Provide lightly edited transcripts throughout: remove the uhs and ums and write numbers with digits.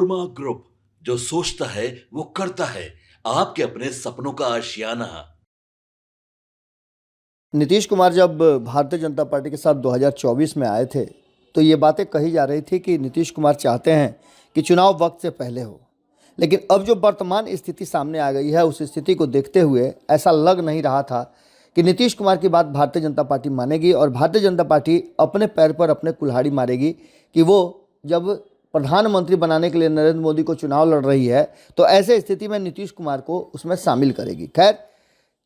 Manorama group, जो सोचता है वो करता है। आपके अपने सपनों का आशियाना। नीतीश कुमार जब भारतीय जनता पार्टी के साथ 2024 में आए थे तो ये बातें कही जा रही थी कि नीतीश कुमार चाहते हैं कि चुनाव वक्त से पहले हो। लेकिन अब जो वर्तमान स्थिति सामने आ गई है, उस स्थिति को देखते हुए ऐसा लग नहीं रहा था कि नीतीश कुमार की बात भारतीय जनता पार्टी मानेगी और भारतीय जनता पार्टी अपने पैर पर अपने कुल्हाड़ी मारेगी कि वो जब प्रधानमंत्री बनाने के लिए नरेंद्र मोदी को चुनाव लड़ रही है तो ऐसे स्थिति में नीतीश कुमार को उसमें शामिल करेगी। खैर,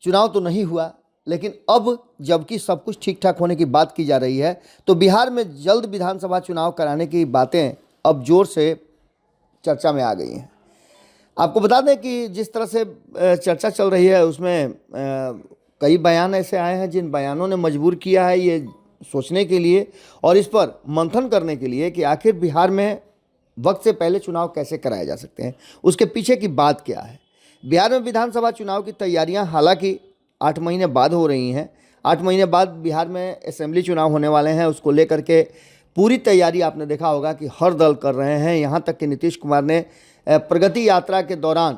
चुनाव तो नहीं हुआ, लेकिन अब जबकि सब कुछ ठीक ठाक होने की बात की जा रही है तो बिहार में जल्द विधानसभा चुनाव कराने की बातें अब जोर से चर्चा में आ गई हैं। आपको बता दें कि जिस तरह से चर्चा चल रही है उसमें कई बयान ऐसे आए हैं जिन बयानों ने मजबूर किया है ये सोचने के लिए और इस पर मंथन करने के लिए कि आखिर बिहार में वक्त से पहले चुनाव कैसे कराए जा सकते हैं, उसके पीछे की बात क्या है। बिहार में विधानसभा चुनाव की तैयारियां हालांकि 8 महीने बाद हो रही हैं। 8 महीने बाद बिहार में असेंबली चुनाव होने वाले हैं, उसको लेकर के पूरी तैयारी आपने देखा होगा कि हर दल कर रहे हैं। यहाँ तक कि नीतीश कुमार ने प्रगति यात्रा के दौरान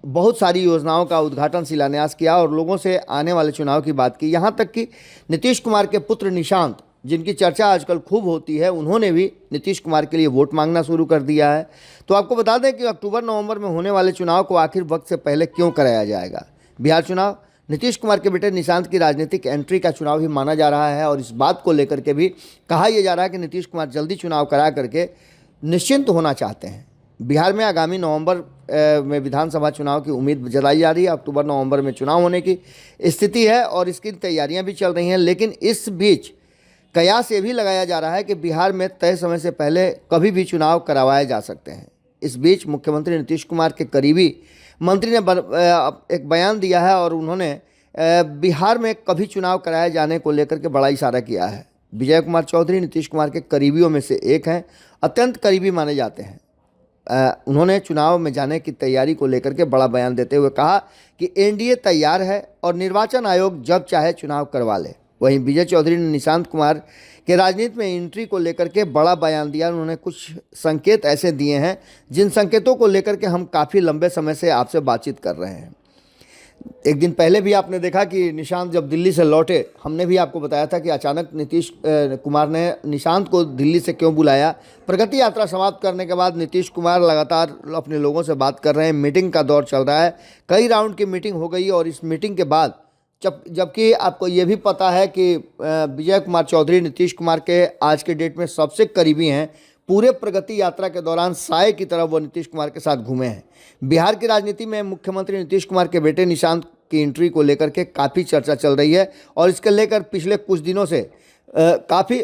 बहुत सारी योजनाओं का उद्घाटन शिलान्यास किया और लोगों से आने वाले चुनाव की बात की। यहाँ तक कि नीतीश कुमार के पुत्र निशांत, जिनकी चर्चा आजकल खूब होती है, उन्होंने भी नीतीश कुमार के लिए वोट मांगना शुरू कर दिया है। तो आपको बता दें कि अक्टूबर-नवंबर में होने वाले चुनाव को आखिर वक्त से पहले क्यों कराया जाएगा। बिहार चुनाव नीतीश कुमार के बेटे निशांत की राजनीतिक एंट्री का चुनाव ही माना जा रहा है और इस बात को लेकर के भी कहा यह जा रहा है कि नीतीश कुमार जल्दी चुनाव करा करके निश्चिंत होना चाहते हैं। बिहार में आगामी नवंबर में विधानसभा चुनाव की उम्मीद जताई जा रही है। अक्टूबर-नवंबर में चुनाव होने की स्थिति है और इसकी तैयारियां भी चल रही हैं। लेकिन इस बीच कयास ये भी लगाया जा रहा है कि बिहार में तय समय से पहले कभी भी चुनाव करवाए जा सकते हैं। इस बीच मुख्यमंत्री नीतीश कुमार के करीबी मंत्री ने एक बयान दिया है और उन्होंने बिहार में कभी चुनाव कराए जाने को लेकर के बड़ा इशारा किया है। विजय कुमार चौधरी नीतीश कुमार के करीबियों में से एक हैं, अत्यंत करीबी माने जाते हैं। उन्होंने चुनाव में जाने की तैयारी को लेकर के बड़ा बयान देते हुए कहा कि एनडीए तैयार है और निर्वाचन आयोग जब चाहे चुनाव करवा ले। वहीं विजय चौधरी ने निशांत कुमार के राजनीति में एंट्री को लेकर के बड़ा बयान दिया। उन्होंने कुछ संकेत ऐसे दिए हैं जिन संकेतों को लेकर के हम काफ़ी लंबे समय से आपसे बातचीत कर रहे हैं। एक दिन पहले भी आपने देखा कि निशांत जब दिल्ली से लौटे, हमने भी आपको बताया था कि अचानक नीतीश कुमार ने निशांत को दिल्ली से क्यों बुलाया। प्रगति यात्रा समाप्त करने के बाद नीतीश कुमार लगातार अपने लोगों से बात कर रहे हैं, मीटिंग का दौर चल रहा है, कई राउंड की मीटिंग हो गई और इस मीटिंग के बाद जबकि आपको ये भी पता है कि विजय कुमार चौधरी नीतीश कुमार के आज के डेट में सबसे करीबी हैं। पूरे प्रगति यात्रा के दौरान साए की तरह वो नीतीश कुमार के साथ घूमे हैं। बिहार की राजनीति में मुख्यमंत्री नीतीश कुमार के बेटे निशांत की एंट्री को लेकर के काफ़ी चर्चा चल रही है और इसके लेकर पिछले कुछ दिनों से काफ़ी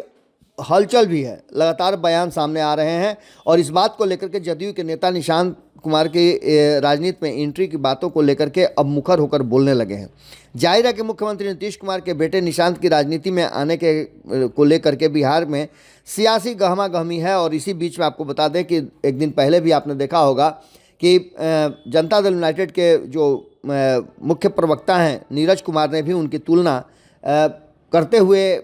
हलचल भी है। लगातार बयान सामने आ रहे हैं और इस बात को लेकर के जदयू के नेता निशांत कुमार की राजनीति में एंट्री की बातों को लेकर के अब मुखर होकर बोलने लगे हैं। जाहिर है कि मुख्यमंत्री नीतीश कुमार के बेटे निशांत की राजनीति में आने के को लेकर के बिहार में सियासी गहमा गहमी है और इसी बीच में आपको बता दें कि एक दिन पहले भी आपने देखा होगा कि जनता दल यूनाइटेड के जो मुख्य प्रवक्ता हैं नीरज कुमार ने भी उनकी तुलना करते हुए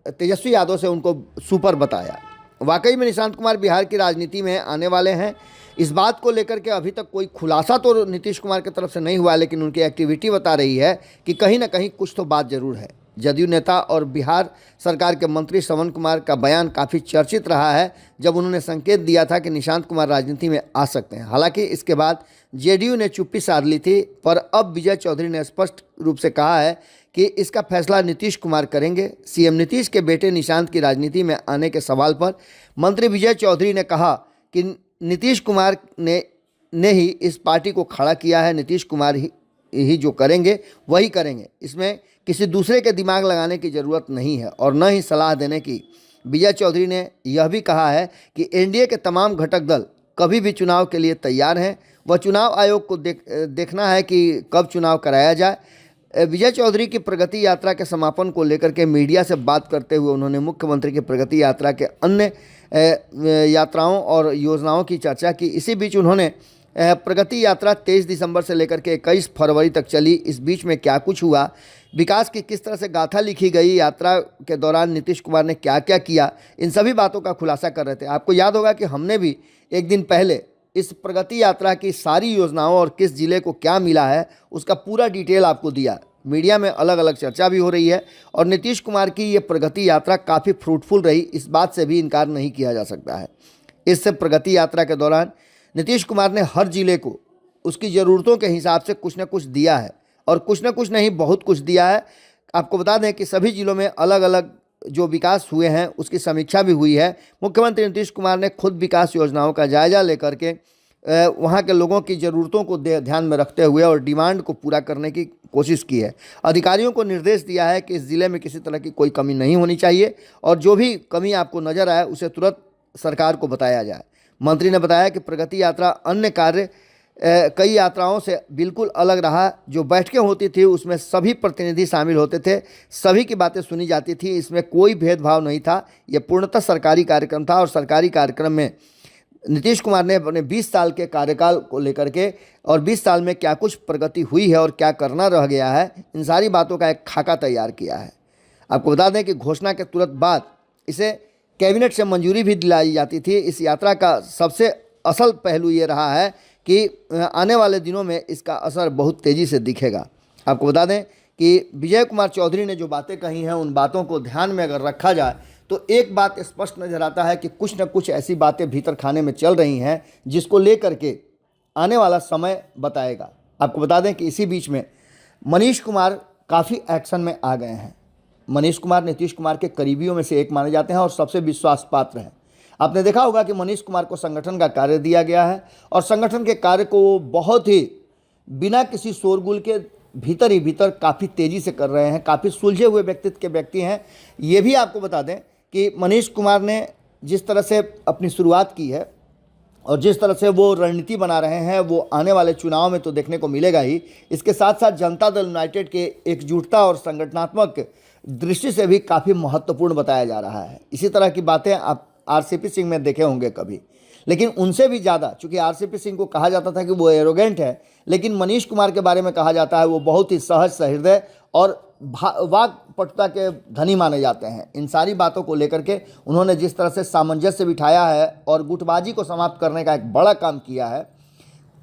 तेजस्वी यादव से उनको सुपर बताया। वाकई में निशांत कुमार बिहार की राजनीति में आने वाले हैं। इस बात को लेकर के अभी तक कोई खुलासा तो नीतीश कुमार की तरफ से नहीं हुआ, लेकिन उनकी एक्टिविटी बता रही है कि कहीं ना कहीं कुछ तो बात जरूर है। जदयू नेता और बिहार सरकार के मंत्री श्रवण कुमार का बयान काफ़ी चर्चित रहा है जब उन्होंने संकेत दिया था कि निशांत कुमार राजनीति में आ सकते हैं। हालांकि इसके बाद जेडीयू ने चुप्पी साध ली थी, पर अब विजय चौधरी ने स्पष्ट रूप से कहा है कि इसका फैसला नीतीश कुमार करेंगे। सीएम नीतीश के बेटे निशांत की राजनीति में आने के सवाल पर मंत्री विजय चौधरी ने कहा कि नीतीश कुमार ने ही इस पार्टी को खड़ा किया है। नीतीश कुमार ही जो करेंगे वही करेंगे, इसमें किसी दूसरे के दिमाग लगाने की ज़रूरत नहीं है और न ही सलाह देने की। विजय चौधरी ने यह भी कहा है कि एनडीए के तमाम घटक दल कभी भी चुनाव के लिए तैयार हैं। वह चुनाव आयोग को देखना है कि कब चुनाव कराया जाए। विजय चौधरी की प्रगति यात्रा के समापन को लेकर के मीडिया से बात करते हुए उन्होंने मुख्यमंत्री की प्रगति यात्रा के अन्य यात्राओं और योजनाओं की चर्चा की। इसी बीच उन्होंने प्रगति यात्रा 23 दिसंबर से लेकर के 21 फरवरी तक चली, इस बीच में क्या कुछ हुआ, विकास की किस तरह से गाथा लिखी गई, यात्रा के दौरान नीतीश कुमार ने क्या क्या किया, इन सभी बातों का खुलासा कर रहे थे। आपको याद होगा कि हमने भी एक दिन पहले इस प्रगति यात्रा की सारी योजनाओं और किस जिले को क्या मिला है उसका पूरा डिटेल आपको दिया। मीडिया में अलग अलग चर्चा भी हो रही है और नीतीश कुमार की ये प्रगति यात्रा काफ़ी फ्रूटफुल रही, इस बात से भी इनकार नहीं किया जा सकता है। इस प्रगति यात्रा के दौरान नीतीश कुमार ने हर जिले को उसकी ज़रूरतों के हिसाब से कुछ न कुछ दिया है और कुछ न कुछ नहीं, बहुत कुछ दिया है। आपको बता दें कि सभी जिलों में अलग अलग जो विकास हुए हैं उसकी समीक्षा भी हुई है। मुख्यमंत्री नीतीश कुमार ने खुद विकास योजनाओं का जायजा लेकर के वहाँ के लोगों की ज़रूरतों को ध्यान में रखते हुए और डिमांड को पूरा करने की कोशिश की है। अधिकारियों को निर्देश दिया है कि इस ज़िले में किसी तरह की कोई कमी नहीं होनी चाहिए और जो भी कमी आपको नज़र आए उसे तुरंत सरकार को बताया जाए। मंत्री ने बताया कि प्रगति यात्रा अन्य कार्य कई यात्राओं से बिल्कुल अलग रहा। जो बैठकें होती थी उसमें सभी प्रतिनिधि शामिल होते थे, सभी की बातें सुनी जाती थी, इसमें कोई भेदभाव नहीं था। यह पूर्णतः सरकारी कार्यक्रम था और सरकारी कार्यक्रम में नीतीश कुमार ने अपने 20 साल के कार्यकाल को लेकर के और 20 साल में क्या कुछ प्रगति हुई है और क्या करना रह गया है, इन सारी बातों का एक खाका तैयार किया है। आपको बता दें कि घोषणा के तुरंत बाद इसे कैबिनेट से मंजूरी भी दिलाई जाती थी। इस यात्रा का सबसे असल पहलू ये रहा है कि आने वाले दिनों में इसका असर बहुत तेज़ी से दिखेगा। आपको बता दें कि विजय कुमार चौधरी ने जो बातें कही हैं उन बातों को ध्यान में अगर रखा जाए तो एक बात स्पष्ट नज़र आता है कि कुछ न कुछ ऐसी बातें भीतर खाने में चल रही हैं जिसको लेकर के आने वाला समय बताएगा। आपको बता दें कि इसी बीच में मनीष कुमार काफ़ी एक्शन में आ गए हैं। मनीष कुमार नीतीश कुमार के करीबियों में से एक माने जाते हैं और सबसे विश्वास पात्र हैं। आपने देखा होगा कि मनीष कुमार को संगठन का कार्य दिया गया है और संगठन के कार्य को वो बहुत ही बिना किसी शोरगुल के भीतर ही भीतर काफ़ी तेज़ी से कर रहे हैं। काफ़ी सुलझे हुए व्यक्तित्व के व्यक्ति हैं। ये भी आपको बता दें कि मनीष कुमार ने जिस तरह से अपनी शुरुआत की है और जिस तरह से वो रणनीति बना रहे हैं वो आने वाले चुनाव में तो देखने को मिलेगा ही। इसके साथ साथ जनता दल यूनाइटेड के एकजुटता और संगठनात्मक दृष्टि से भी काफ़ी महत्वपूर्ण बताया जा रहा है। इसी तरह की बातें आप आरसीपी सिंह में देखे होंगे कभी, लेकिन उनसे भी ज़्यादा, चूँकि आरसीपी सिंह को कहा जाता था कि वो एरोगेंट है, लेकिन मनीष कुमार के बारे में कहा जाता है वो बहुत ही सहज सहृदय और वाक्पटुता के धनी माने जाते हैं। इन सारी बातों को लेकर के उन्होंने जिस तरह से सामंजस्य बिठाया है और गुटबाजी को समाप्त करने का एक बड़ा काम किया है,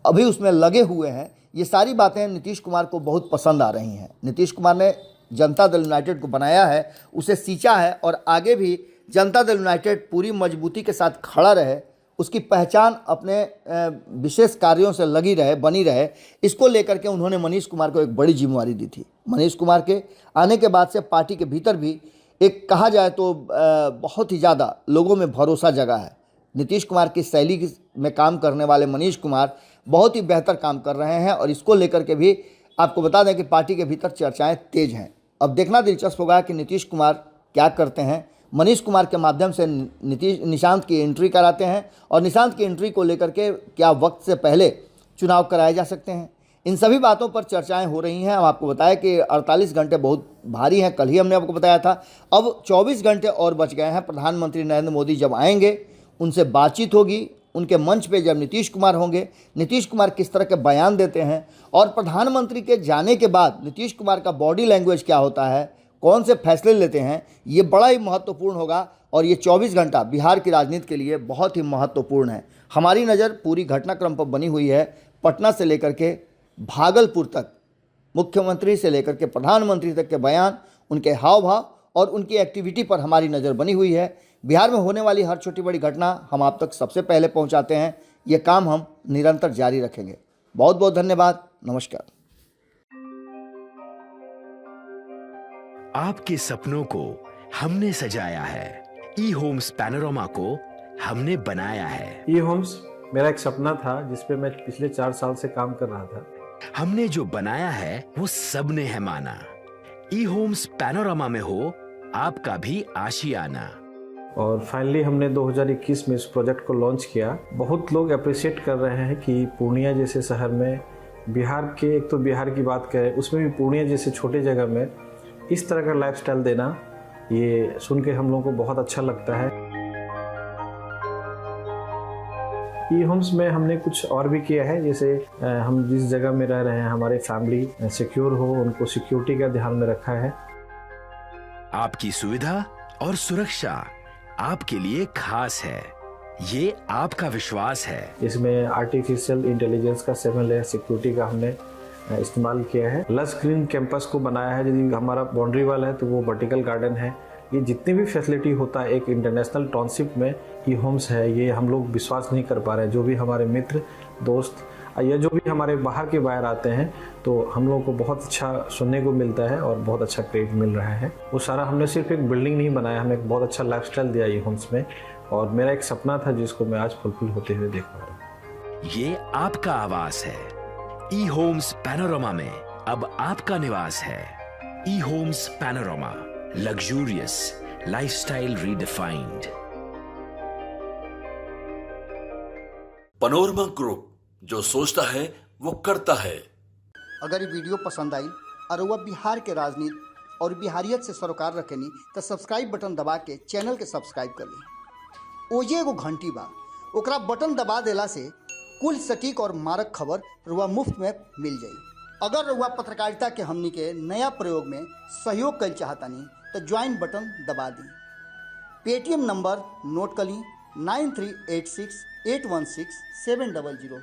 अभी उसमें लगे हुए हैं, ये सारी बातें नीतीश कुमार को बहुत पसंद आ रही हैं। नीतीश कुमार ने जनता दल यूनाइटेड को बनाया है, उसे सींचा है और आगे भी जनता दल यूनाइटेड पूरी मजबूती के साथ खड़ा रहे, उसकी पहचान अपने विशेष कार्यों से लगी रहे, बनी रहे, इसको लेकर के उन्होंने मनीष कुमार को एक बड़ी जिम्मेवारी दी थी। मनीष कुमार के आने के बाद से पार्टी के भीतर भी एक कहा जाए तो बहुत ही ज़्यादा लोगों में भरोसा जगा है। नीतीश कुमार की शैली में काम करने वाले मनीष कुमार बहुत ही बेहतर काम कर रहे हैं और इसको लेकर के भी आपको बता दें कि पार्टी के भीतर चर्चाएँ तेज हैं। अब देखना दिलचस्प होगा कि नीतीश कुमार क्या करते हैं। मनीष कुमार के माध्यम से निशांत की एंट्री कराते हैं और निशांत की एंट्री को लेकर के क्या वक्त से पहले चुनाव कराए जा सकते हैं, इन सभी बातों पर चर्चाएं हो रही हैं। हम आपको बताया कि 48 घंटे बहुत भारी हैं, कल ही हमने आपको बताया था। अब 24 घंटे और बच गए हैं। प्रधानमंत्री नरेंद्र मोदी जब आएंगे उनसे बातचीत होगी, उनके मंच पे जब नीतीश कुमार होंगे, नीतीश कुमार किस तरह के बयान देते हैं और प्रधानमंत्री के जाने के बाद नीतीश कुमार का बॉडी लैंग्वेज क्या होता है, कौन से फैसले लेते हैं, ये बड़ा ही महत्वपूर्ण होगा और ये 24 घंटा बिहार की राजनीति के लिए बहुत ही महत्वपूर्ण है। हमारी नज़र पूरी घटनाक्रम पर बनी हुई है, पटना से लेकर के भागलपुर तक, मुख्यमंत्री से लेकर के प्रधानमंत्री तक के बयान, उनके हाव भाव और उनकी एक्टिविटी पर हमारी नज़र बनी हुई है। बिहार में होने वाली हर छोटी बड़ी घटना हम आप तक सबसे पहले पहुंचाते हैं। ये काम हम निरंतर जारी रखेंगे। बहुत बहुत धन्यवाद। नमस्कार। आपके सपनों को हमने सजाया है, ई होम्स पैनोरमा को हमने बनाया है। ई होम्स मेरा एक सपना था जिस पे मैं पिछले 4 साल से काम कर रहा था। हमने जो बनाया है वो सबने है माना। ई होम्स पैनोरमा में हो आपका भी आशियाना। और फाइनली हमने 2021 में इस प्रोजेक्ट को लॉन्च किया। बहुत लोग अप्रिशिएट कर रहे हैं कि पूर्णिया जैसे शहर में, बिहार के, एक तो बिहार की बात करें उसमें भी पूर्णिया जैसे छोटे जगह में इस तरह का लाइफस्टाइल देना, ये सुन के हम लोगों को बहुत अच्छा लगता है। ई होम्स में हमने कुछ और भी किया है, जैसे हम जिस जगह में रह रहे हैं हमारे फैमिली सिक्योर हो, उनको सिक्योरिटी का ध्यान में रखा है। आपकी सुविधा और सुरक्षा आपके लिए खास है। ये आपका विश्वास है। इसमें आर्टिफिशियल इंटेलिजेंस का 7 लेयर सिक्योरिटी का हमने इस्तेमाल किया है। लस ग्रीन कैंपस को बनाया है। यदि हमारा बाउंड्री वाल है तो वो वर्टिकल गार्डन है। ये जितनी भी फैसिलिटी होता है एक इंटरनेशनल टाउनशिप में ई होम्स है, ये हम लोग विश्वास नहीं कर पा रहे हैं। जो भी हमारे मित्र दोस्त या जो भी हमारे बाहर के बाहर आते हैं तो हम लोगों को बहुत अच्छा सुनने को मिलता है और बहुत अच्छा क्रेडिट मिल रहा है। वो सारा हमने सिर्फ एक बिल्डिंग नहीं बनाया, हमें एक बहुत अच्छा लाइफस्टाइल दिया ई होम्स में, और मेरा एक सपना था जिसको मैं आज फुलफिल होते हुए देख पा रहा हूँ। ये आपका आवास है। ई होम्स पैनोरामा में अब आपका निवास है। E homes panorama, luxurious lifestyle redefined. Panorama group, जो सोचता है वो करता है। अगर ये वीडियो पसंद आई और वह बिहार के राजनीति और बिहारियत से सरोकार रखेनी तो सब्सक्राइब बटन दबा के चैनल के सब्सक्राइब कर ली। ओजे एगो घंटी बा, ओकरा बटन दबा देला से कुल सटीक और मारक खबर रुआ मुफ्त में मिल जाई। अगर रुआ पत्रकारिता के हमनी के नया प्रयोग में सहयोग कर चाहतानी तो ज्वाइन बटन दबा दी। पेटीएम नंबर नोट कर ली 9386 816 700।